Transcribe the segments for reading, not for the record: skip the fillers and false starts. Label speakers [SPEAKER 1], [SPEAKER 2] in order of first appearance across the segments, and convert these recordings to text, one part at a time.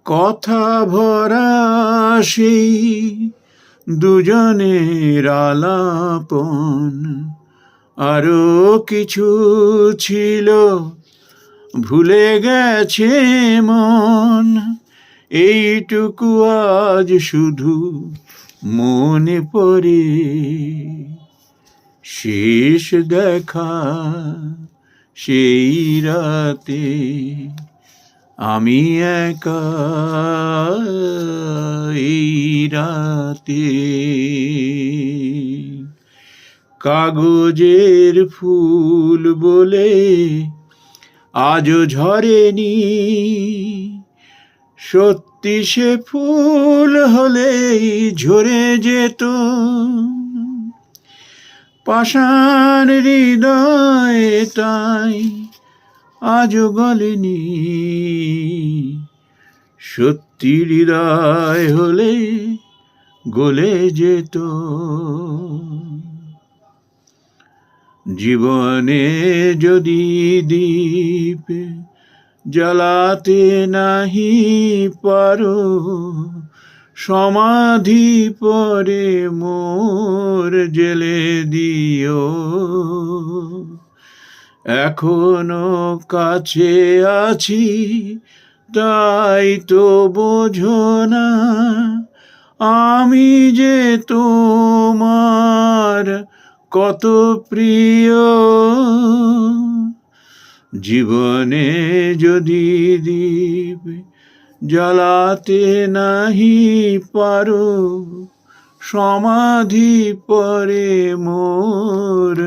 [SPEAKER 1] কথা ভরা সেই দুজনের আলাপন, আরো কিছু ছিল ভুলে গেছে মন, এইটুকু আজ শুধু মনে পড়ে। শেষ দেখা সেই রাতে আমি একা এই রাতে। কাগজের ফুল বলে আজও ঝরেনি, সত্যি সে ফুল হলেই ঝরে যেত। পাষাণ হৃদয় তাই আজও গলেনি, সত্যি হৃদয় হলে গলে যেত। জীবনে যদি দীপ জ্বালাতে নাহি পারো, সমাধি পরে মোর জেলে দিও। এখনো কাছে আছি তাই তো বোঝো না, আমি যে তোমার কত প্রিয়। জীবনে যদি দীপ জ্বালাতে নাহি পারো, সমাধি পরে মোর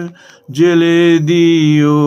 [SPEAKER 1] জেলে দিও।